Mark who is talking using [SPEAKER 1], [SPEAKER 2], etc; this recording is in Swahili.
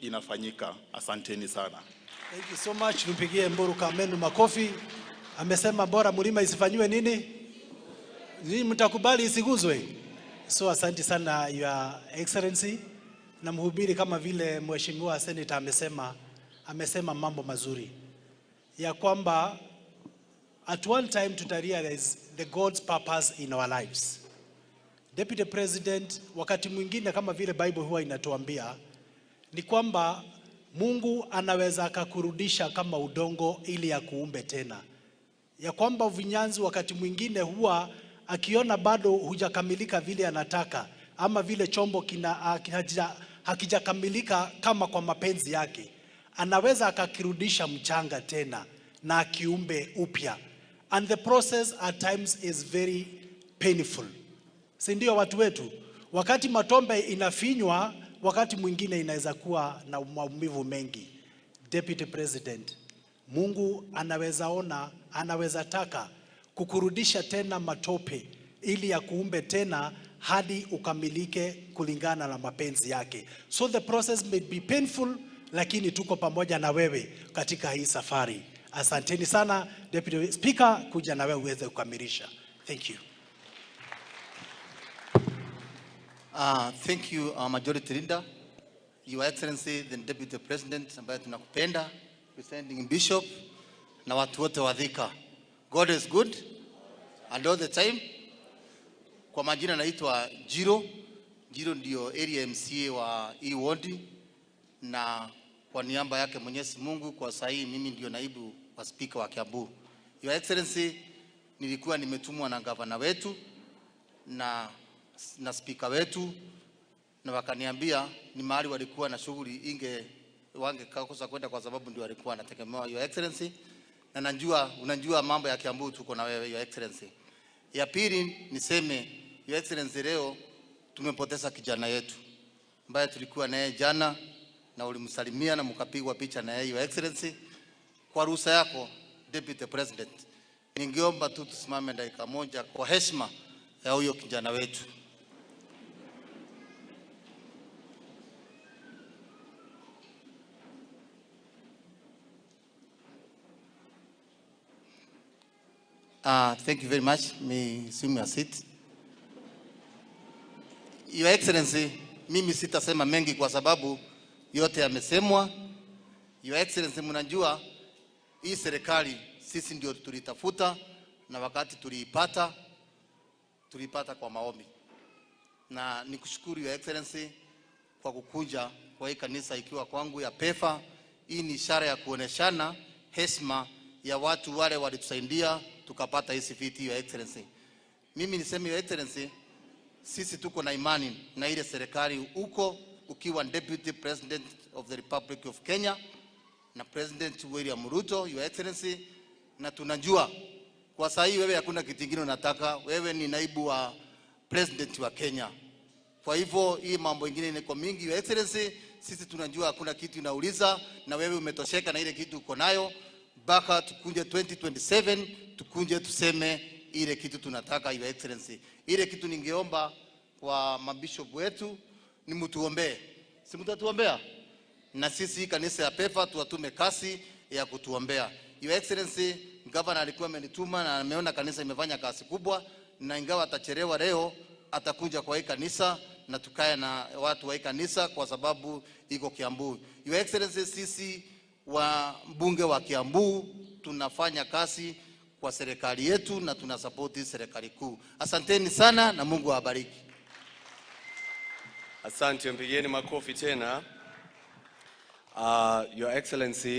[SPEAKER 1] inafanyika. Asanteni sana.
[SPEAKER 2] Thank you so much. Tupigie Mburu Kamenu makofi. Amesema bora mlima isifanywe nini? Ni mtakubali isiguzwe. So asante sana Your Excellency. Na mhubiri kama vile Mheshimiwa Senator amesema mambo mazuri. Ya kwamba at one time tutarealize the God's purpose in our lives. Deputy President, wakati mwingine kama vile Bible huwa inatuambia ni kwamba Mungu anaweza akakurudisha kama udongo ili akuumbe tena. Ya kwamba vinyanzi wakati mwingine huwa akiona bado hujakamilika vile anataka ama vile chombo hakijakamilika kama kwa mapenzi yake, anaweza akakirudisha mchanga tena na akiumbe upya. And the process at times is very painful. Si ndio watu wetu? Wakati matombe inafinywa, wakati mwingine inaweza kuwa na maumivu mengi. Deputy President, Mungu anaweza taka kukurudisha tena matope ili ya kuumbe tena hadi ukamilike kulingana na mapenzi yake. So the process may be painful, lakini tuko pamoja na wewe katika hii safari. Asanteni sana Deputy Speaker, kuja na wewe uweze kukamilisha. Thank you.
[SPEAKER 3] Thank you, Majority Leader, Your Excellency, the Deputy President, ambaye tunakupenda, Presiding Bishop, na watu wote wa Thika. God is good and all the time. Kwa majina naitwa Jiro ndio area MCA wa hii ward, na kwa niaba yake Mwenyezi Mungu kwa sahi mimi ndio naibu wa speaker wa Kiambu. Your Excellency, nilikuwa nimetumwa na gavana wetu na speaker wetu, na wakaniambia ni mahali walikuwa na shughuli wangekosa kwenda kwa sababu ndio walikuwa wanategemewa. Your Excellency, na unajua mambo ya Kiambu tuko na wewe Your Excellency. Ya pili niseme Your Excellency, leo tumepoteza kijana yetu ambaye tulikuwa naye jana na ulimsalimia na mkapigwa picha na yeye Your Excellency. Kwa ruhusa yako Deputy President, ningeomba tu tusimame dakika moja kwa heshima ya huyo kijana wetu. Thank you very much. May assume your seat. Your Excellency, mimi sitasema mengi kwa sababu yote yamesemwa. Your Excellency, mnajua hii serikali sisi ndio tulitafuta, na wakati tulipata kwa maombi. Na nikushukuru Your Excellency kwa kukuja kwa hii kanisa ikiwa kwangu ya PEFA. Hii ni ishara ya kuoneshana heshima ya watu wale walitusaidia tukapata hii viti Your Excellency. Mimi niseme Your Excellency, sisi tuko na imani na ile serikali ukiwa Deputy President of the Republic of Kenya na President William Ruto Your Excellency, na tunajua kwa sahi wewe hakuna kitu kingine unataka, wewe ni naibu wa President wa Kenya. Kwa hivyo hii mambo mengine ni kwa mingi Your Excellency, sisi tunajua hakuna kitu unauliza, na wewe umetosheka na ile kitu uko nayo. Baka tukunje 2027 tukunje tuseme ile kitu tunataka Your Excellency. Ile kitu ningeomba kwa mabishop wetu ni mtuombee. Si mtatuombea? Na sisi kanisa ya PEFA tuwatume kasi ya kutuombea. Your Excellency, governor alikuwa amenituma na ameona kanisa imefanya kazi kubwa, na ingawa atachelewa leo atakuja kwa hii kanisa na tukae na watu wa hii kanisa kwa sababu iko Kiambu. Your Excellency, sisi wa mbunge wa Kiambu tunafanya kazi kwa serikali yetu na tunasapoti serikali kuu. Asanteni sana na Mungu awabariki.
[SPEAKER 4] Asante, mpigeni makofi tena. Your Excellency.